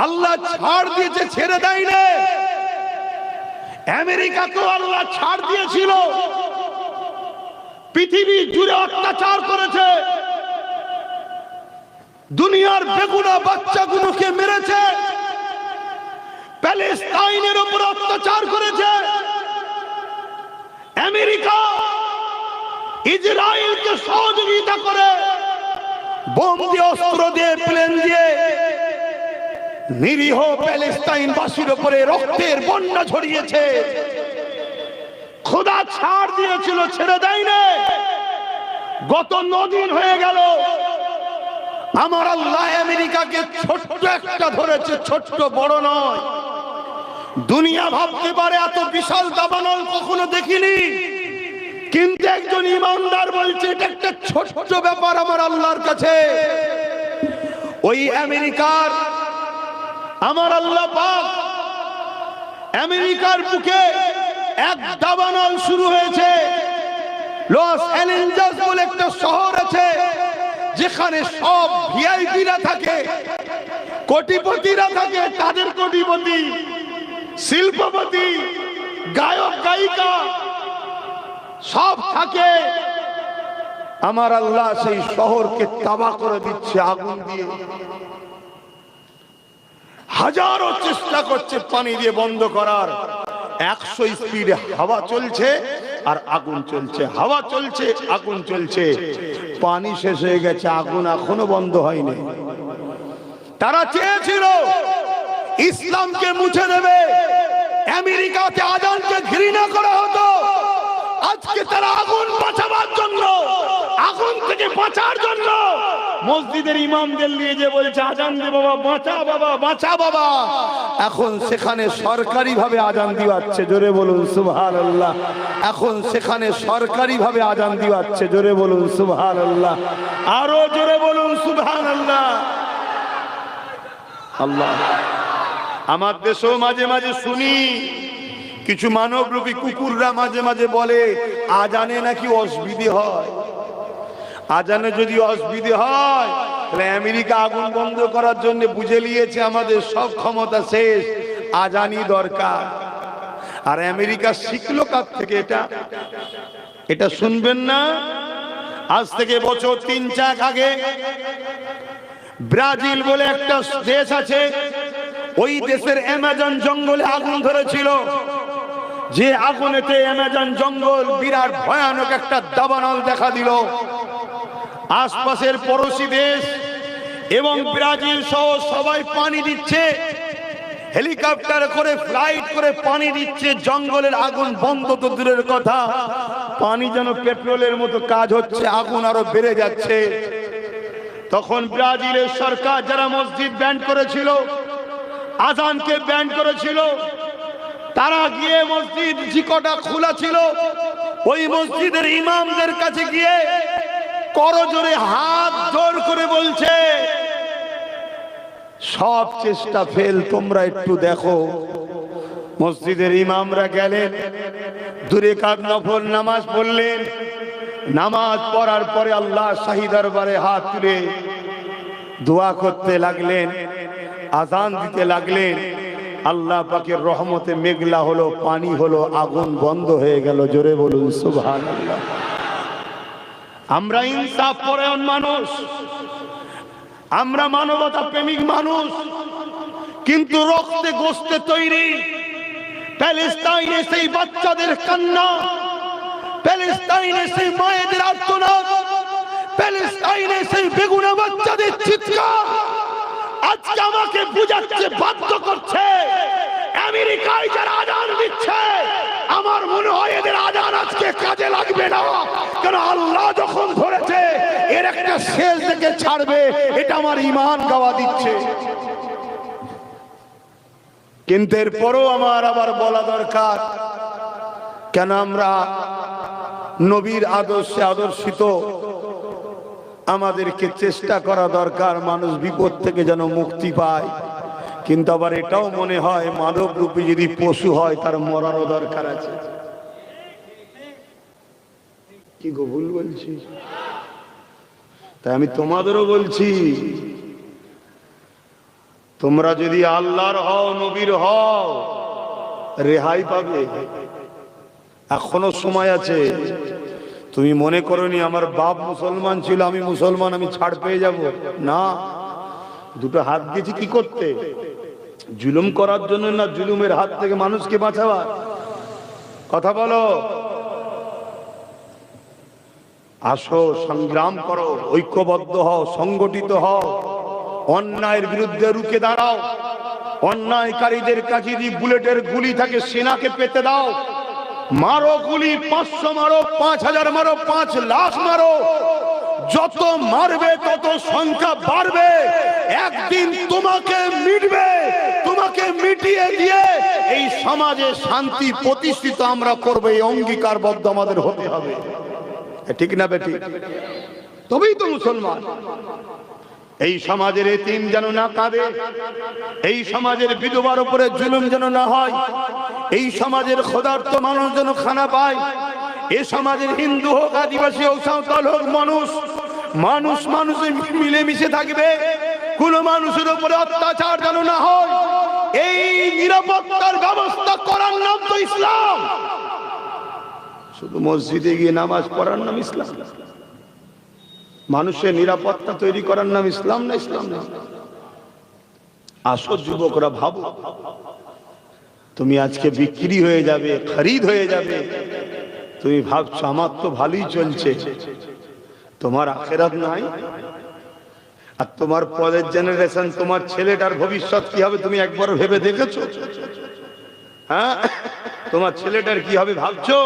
আল্লাহ ছাড় দিয়েছে, ছেড়ে দেয়নি। আমেরিকাকেও আল্লাহ ছাড় দিয়েছিল, পৃথিবী জুড়ে অত্যাচার করেছে, দুনিয়ার বেগুনা বাচ্চাগুলোকে মেরেছে, প্যালেস্টাইনের উপর অত্যাচার করেছে। আমেরিকা ইসরায়েলকে সহযোগিতা করে বোম দিয়ে, অস্ত্র দিয়ে, প্লেন দিয়ে নিরীহ প্যালেস্টাইনবাসীর উপরে রক্তের বন্যা ছড়িয়েছে। খোদা ছাড় দিয়েছিল, ছেড়ে দেয়নি। গত 9 দিন হয়ে গেল আমার আল্লাহ আমেরিকাকে ছোট্ট একটা ধরেছে, ছোট্ট, বড় নয়। দুনিয়া ভাবতে পারে এত বিশাল দাবানল কখনো দেখিনি, কিন্তু একজন ইমানদার বলছে এটা একটা ছোট্ট ব্যাপার আমার আল্লাহর কাছে। ওই আমেরিকার আমার আল্লাহ পাক আমেরিকার বুকে এক দাবানল শুরু হয়েছে। লস অ্যাঞ্জেলস বলে একটা শহর আছে, যেখানে সব ভিআইপিরা থাকে, কোটিপতিরা থাকে, তাদের কোটিপতি, শিল্পপতি, গায়ক গায়িকা সব থাকে। আমার আল্লাহ সেই শহরকে তাবাহ করে দিচ্ছে আগুন দিয়ে। হাজারো চেষ্টা করছে পানি দিয়ে বন্ধ করার। 100 স্পিডে হাওয়া চলছে আর আগুন চলছে, হাওয়া চলছে, আগুন চলছে। পানি শেষ হয়ে গেছে, আগুন এখনো বন্ধ হয়নি। তারা চেয়েছিল ইসলামকে মুছে দেবে, আমেরিকাতে আজানকে ঘৃণা করা হতো। আজকে তারা আগুন বাঁচাবার জন্য, আগুন থেকে বাঁচার জন্য মসজিদের ইমামদের নিয়ে যে বলছে আজান দে বাবা, বাঁচা বাবা, বাঁচা বাবা। এখন সেখানে সরকারি ভাবে আজান দিওয়াচ্ছে, জোরে বলুন সুবহানাল্লাহ। এখন সেখানে সরকারি ভাবে আজান দিওয়াচ্ছে, জোরে বলুন সুবহানাল্লাহ। আরো জোরে বলুন সুবহানাল্লাহ। আল্লাহ, আমার দেশেও মাঝে মাঝে শুনি কিছু মানবরূপী কুকুররা মাঝে মাঝে বলে আজানে নাকি অসুবিধে হয়। আজানে যদি অসুবিধে হয় তাহলে আমেরিকা আগুন বন্ধ করার জন্য বুঝে নিয়েছে আমাদের সব ক্ষমতা শেষ, আজানই দরকার। আর আমেরিকা শিখলো কার থেকে? এটা শুনবেন না। আজ থেকে বছর 3-4 আগে ব্রাজিল বলে একটা দেশ আছে, ওই দেশের অ্যামাজন জঙ্গলে আগুন ধরেছিল। যে আগুনেতে অ্যামাজন জঙ্গল বিরাট ভয়ানক একটা দাবানল দেখা দিল। আশপাশের পড়োশি দেশ এবং ব্রাজিল সহ সবাই পানি দিচ্ছে, হেলিকপ্টার করে, ফ্লাইট করে পানি দিচ্ছে। জঙ্গলের আগুন বন্ধ তো দূরের কথা, পানি যেন পেট্রোলের মতো কাজ হচ্ছে, আগুন আরো বেড়ে যাচ্ছে। তখন ব্রাজিলের সরকার যারা মসজিদ ব্যান করেছিল, আজানকে ব্যান করেছিল, তারা গিয়ে মসজিদ যে কটা খোলা ছিল ওই মসজিদের ইমামদের কাছে গিয়ে করজোরে হাত জোর করে বলছে সব চেষ্টা ফেল, তোমরা একটু দেখো। মসজিদের ইমামরা গেলেন, 2 রাকাত নফল নামাজ পড়লেন। নামাজ পড়ার পরে আল্লাহ শাহী দরবারে হাত তুলে দোয়া করতে লাগলেন, আজান দিতে লাগলেন। আল্লাহ পাকের রহমতে মেঘলা হলো, পানি হলো, আগুন বন্ধ হয়ে গেল। জোরে বলুন সুবহানাল্লাহ। আমরা ইনসাফ পরায়ণ মানুষ, আমরা মানবতা প্রেমিক মানুষ, কিন্তু রক্তে গোস্তে তৈরি। প্যালেস্টাইনে সেই বাচ্চাদের কান্না, প্যালেস্টাইনে সেই মায়েদের আর্তনাদ, প্যালেস্টাইনে সেই বেগুনা বাচ্চাদের চিৎকার আজকে আমাকে বুঝাচ্ছে, বাধ্য করছে। আমেরিকায় যারা আজান দিচ্ছে, আমার মনে হয় এদের আজান আজকে কাজে লাগবে না, কারণ আল্লাহ যখন ধরেছে এর একটা শেষ দেখে ছাড়বে, এটা আমার ঈমান গাওয়া দিচ্ছে। কিন্তু এরপরও আমার আবার বলা দরকার, কেন আমরা নবীর আদর্শে আদর্শিত, আমাদেরকে চেষ্টা করা দরকার মানুষ বিপদ থেকে যেন মুক্তি পায়। কিন্তু আবার এটাও মনে হয় মানব রূপী যদি পশু হয় তার মরারও দরকার আছে। কি গো ভুল বলছি? তাই আমি তোমাদেরও বলছি, তোমরা যদি আল্লাহর হও, নবীর হও, রেহাই পাবে। এখনো সময় আছে। তুমি মনে করনি আমার বাপ মুসলমান ছিল, আমি মুসলমান, আমি ছাড় পেয়ে যাব। না, দুটো হাত দিয়েছি কি করতে? জুলুম করার জন্য না, জুলুমের হাত থেকে মানুষকে বাঁচাবার। কথা বলো। আসো, সংগ্রাম করো, ঐক্যবদ্ধ হও, সংগঠিত হও, অন্যায়ের বিরুদ্ধে রুখে দাঁড়াও। অন্যায়কারীদের কাছে যদি বুলেটের গুলি থাকে, সেনাকে পেতে দাও। মারো গুলি, 500 মারো, 5000 মারো, 5 লাখ মারো। যত মারবে তত সংখ্যা বাড়বে। একদিন তোমাকে মিটবে। তোমাকে মিটিয়ে দিয়ে এই সমাজে শান্তি প্রতিষ্ঠিত আমরা করব। এই অঙ্গীকারবদ্ধ আমাদের হতে হবে। ঠিক না বেটি? তবেই তো মুসলমান। এই সমাজের এতিম যেন না কাঁদে, এই সমাজের বিধবার উপরে জুলুম যেন না হয়, এই সমাজের ক্ষুধার্ত মানুষ যেন খানা পায়, এই সমাজের হিন্দু হোক, আদিবাসী হোক, সাঁওতাল হোক, মানুষ মানুষে মিলেমিশে থাকবে। কোন মানুষের উপরে অত্যাচার যেন না হয়, এই নিরাপত্তার ব্যবস্থা করার নাম তো ইসলাম। শুধু মসজিদে গিয়ে নামাজ পড়ার নাম ইসলাম? মানুষের নিরাপত্তা তৈরি করার নাম ইসলাম না? ইসলাম না। আসো যুবকরা, ভাবো, তুমি আজকে বিক্রি হয়ে যাবে, খরিদ হয়ে যাবে। তুমি ভাবছো আমার তো ভালোই চলছে, তোমার আখিরাত নাই। আর তোমার পরের জেনারেশন, তোমার ছেলেটার ভবিষ্যৎ কি হবে তুমি একবার ভেবে দেখেছো? হ্যাঁ, তোমার ছেলেটার কি হবে ভাবছো?